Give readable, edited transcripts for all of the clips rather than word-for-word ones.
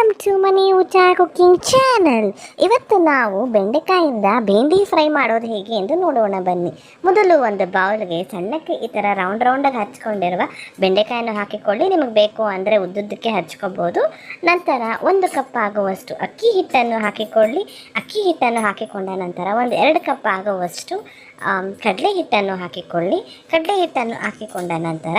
Welcome to ಮನಿ ಊಟ cooking channel. ಇವತ್ತು ನಾವು ಬೆಂಡೆಕಾಯಿಂದ ಭೇಂಡಿ ಫ್ರೈ ಮಾಡೋದು ಹೇಗೆ ಎಂದು ನೋಡೋಣ ಬನ್ನಿ. ಮೊದಲು ಒಂದು ಬೌಲ್ಗೆ ಸಣ್ಣಕ್ಕೆ ಈ ಥರ ರೌಂಡಾಗಿ ಹಚ್ಕೊಂಡಿರುವ ಬೆಂಡೆಕಾಯನ್ನು ಹಾಕಿಕೊಳ್ಳಿ. ನಿಮಗೆ ಬೇಕು ಅಂದರೆ ಉದ್ದುದ್ದಕ್ಕೆ ಹಚ್ಕೋಬೋದು. ನಂತರ 1 ಕಪ್ ಆಗುವಷ್ಟು ಅಕ್ಕಿ ಹಿಟ್ಟನ್ನು ಹಾಕಿಕೊಳ್ಳಿ. ಅಕ್ಕಿ ಹಿಟ್ಟನ್ನು ಹಾಕಿಕೊಂಡ ನಂತರ 2 ಕಪ್ ಆಗುವಷ್ಟು ಕಡಲೆ ಹಿಟ್ಟನ್ನು ಹಾಕಿಕೊಳ್ಳಿ. ಕಡಲೆ ಹಿಟ್ಟನ್ನು ಹಾಕಿಕೊಂಡ ನಂತರ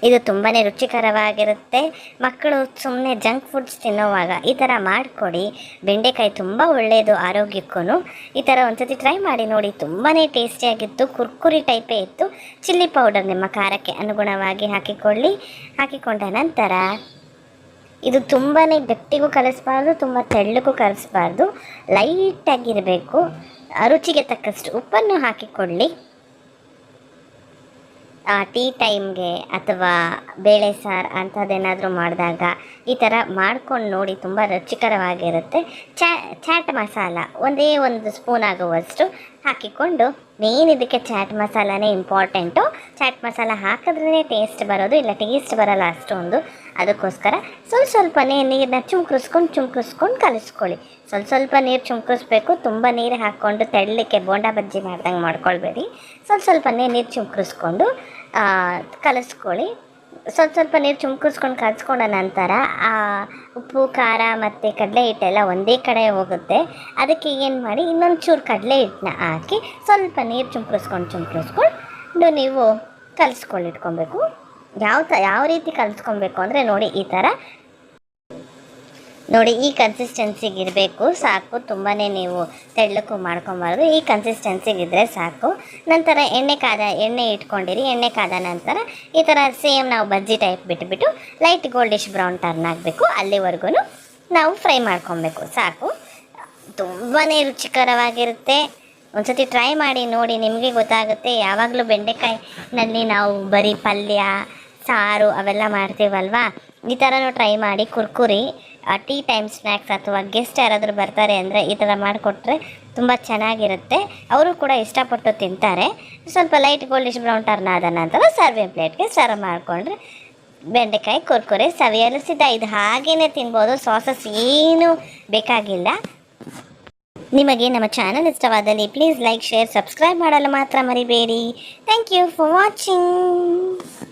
ಇದು ತುಂಬಾ ರುಚಿಕರವಾಗಿರುತ್ತೆ. ಮಕ್ಕಳು ಸುಮ್ಮನೆ ಜಂಕ್ ಫುಡ್ಸ್ ತಿನ್ನೋವಾಗ ಈ ಥರ ಮಾಡಿಕೊಡಿ. ಬೆಂಡೆಕಾಯಿ ತುಂಬ ಒಳ್ಳೆಯದು ಆರೋಗ್ಯಕ್ಕೂ. ಈ ಥರ ಒಂದ್ಸತಿ ಟ್ರೈ ಮಾಡಿ ನೋಡಿ. ತುಂಬಾ ಟೇಸ್ಟಿಯಾಗಿತ್ತು, ಕುರ್ಕುರಿ ಟೈಪೇ ಇತ್ತು. ಚಿಲ್ಲಿ ಪೌಡರ್ ನಿಮ್ಮ ಖಾರಕ್ಕೆ ಅನುಗುಣವಾಗಿ ಹಾಕಿಕೊಂಡ ನಂತರ ಇದು ತುಂಬಾ ಗಟ್ಟಿಗೂ ಕಲಿಸ್ಬಾರ್ದು, ತುಂಬ ತೆಳ್ಳಗೂ ಕಲಿಸ್ಬಾರ್ದು, ಲೈಟಾಗಿರಬೇಕು. ರುಚಿಗೆ ತಕ್ಕಷ್ಟು ಉಪ್ಪನ್ನು ಹಾಕಿಕೊಳ್ಳಿ. ಟೀ ಟೈಮ್ಗೆ ಅಥವಾ ಬೇಳೆ ಸಾರು ಅಂಥದ್ದೇನಾದರೂ ಮಾಡಿದಾಗ ಈ ಥರ ಮಾಡ್ಕೊಂಡು ನೋಡಿ, ತುಂಬ ರುಚಿಕರವಾಗಿರುತ್ತೆ. ಚಾಟ್ ಮಸಾಲ ಒಂದು ಸ್ಪೂನ್ ಆಗುವಷ್ಟು ಹಾಕಿಕೊಂಡು, ಮೇನ್ ಇದಕ್ಕೆ ಚಾಟ್ ಮಸಾಲನೇ ಇಂಪಾರ್ಟೆಂಟು. ಚಾಟ್ ಮಸಾಲ ಹಾಕಿದ್ರೇ ಟೇಸ್ಟ್ ಬರೋದು, ಇಲ್ಲ ಟೇಸ್ಟ್ ಬರೋಲ್ಲ ಅಷ್ಟೊಂದು. ಅದಕ್ಕೋಸ್ಕರ ಸ್ವಲ್ಪನೇ ನೀರನ್ನ ಚುಮ್ಕಿಸ್ಕೊಂಡು ಕಲಿಸ್ಕೊಳ್ಳಿ. ಸ್ವಲ್ಪ ನೀರು ಚುಮ್ಕಿಸ್ಬೇಕು. ತುಂಬ ನೀರು ಹಾಕ್ಕೊಂಡು ತೆಳ್ಳಕ್ಕೆ ಬೋಂಡಾ ಬಜ್ಜಿ ಮಾಡ್ದಂಗೆ ಮಾಡ್ಕೊಳ್ಬೇಡಿ. ಸ್ವಲ್ಪನೇ ನೀರು ಚುಮ್ಕಿಸ್ಕೊಂಡು ಕಲಿಸ್ಕೊಳ್ಳಿ. ಸ್ವಲ್ಪ ನೀರು ಚುಮ್ಕಿಸ್ಕೊಂಡು ಕಲಿಸ್ಕೊಂಡ ನಂತರ ಉಪ್ಪು ಖಾರ ಮತ್ತು ಕಡಲೆ ಹಿಟ್ಟೆಲ್ಲ ಒಂದೇ ಕಡೆ ಹೋಗುತ್ತೆ. ಅದಕ್ಕೆ ಏನು ಮಾಡಿ, ಇನ್ನೊಂದು ಚೂರು ಕಡಲೆ ಹಿಟ್ಟನ್ನ ಹಾಕಿ ಸ್ವಲ್ಪ ನೀರು ಚುಮ್ಕಿಸ್ಕೊಂಡು ನೀವು ಕಲಿಸ್ಕೊಂಡಿಟ್ಕೊಬೇಕು. ಯಾವ ರೀತಿ ಕಲಿಸ್ಕೊಬೇಕು ಅಂದರೆ ನೋಡಿ ಈ ಕನ್ಸಿಸ್ಟೆನ್ಸಿಗೆ ಇರಬೇಕು, ಸಾಕು. ತುಂಬಾ ನೀವು ತೆಳ್ಳಕ್ಕೂ ಮಾಡ್ಕೊಬಾರ್ದು, ಈ ಕನ್ಸಿಸ್ಟೆನ್ಸಿಗಿದ್ರೆ ಸಾಕು. ನಂತರ ಎಣ್ಣೆ ಇಟ್ಕೊಂಡಿರಿ. ಎಣ್ಣೆ ಕಾದ ನಂತರ ಈ ಥರ ಸೇಮ್ ನಾವು ಬಜ್ಜಿ ಟೈಪ್ ಬಿಟ್ಬಿಟ್ಟು ಲೈಟ್ ಗೋಲ್ಡಿಶ್ ಬ್ರೌನ್ ಟರ್ನ್ ಆಗಬೇಕು, ಅಲ್ಲಿವರೆಗೂ ನಾವು ಫ್ರೈ ಮಾಡ್ಕೊಬೇಕು, ಸಾಕು. ತುಂಬಾ ರುಚಿಕರವಾಗಿರುತ್ತೆ. ಒಂದ್ಸತಿ ಟ್ರೈ ಮಾಡಿ ನೋಡಿ, ನಿಮಗೆ ಗೊತ್ತಾಗುತ್ತೆ. ಯಾವಾಗಲೂ ಬೆಂಡೆಕಾಯಿನಲ್ಲಿ ನಾವು ಬರೀ ಪಲ್ಯ ಸಾರು ಅವೆಲ್ಲ ಮಾಡ್ತೀವಲ್ವಾ, ಈ ಥರನೂ ಟ್ರೈ ಮಾಡಿ. ಕುರ್ಕುರಿ ಟೀ ಟೈಮ್ ಸ್ನ್ಯಾಕ್ಸ್ ಅಥವಾ ಗೆಸ್ಟ್ ಯಾರಾದರೂ ಬರ್ತಾರೆ ಅಂದರೆ ಈ ಥರ ಮಾಡಿಕೊಟ್ರೆ ತುಂಬ ಚೆನ್ನಾಗಿರುತ್ತೆ. ಅವರು ಕೂಡ ಇಷ್ಟಪಟ್ಟು ತಿಂತಾರೆ. ಸ್ವಲ್ಪ ಲೈಟ್ ಗೋಲ್ಡಿಶ್ ಬ್ರೌನ್ ಟರ್ನ್ ಆದ ನಂತರ ಸರ್ವಿಂಗ್ ಪ್ಲೇಟ್ಗೆ ಸರ್ವ್ ಮಾಡಿಕೊಂಡ್ರೆ ಬೆಂಡೆಕಾಯಿ ಕುರ್ಕುರೆ ಸವಿಯಲು ಸಿದ್ಧ. ಇದು ಹಾಗೇ ತಿನ್ಬೋದು, ಸಾಸಸ್ ಏನೂ ಬೇಕಾಗಿಲ್ಲ. ನಿಮಗೆ ನಮ್ಮ ಚಾನಲ್ ಇಷ್ಟವಾದಲ್ಲಿ ಪ್ಲೀಸ್ ಲೈಕ್, ಶೇರ್, ಸಬ್ಸ್ಕ್ರೈಬ್ ಮಾಡಲು ಮಾತ್ರ ಮರಿಬೇಡಿ. Thank you for watching.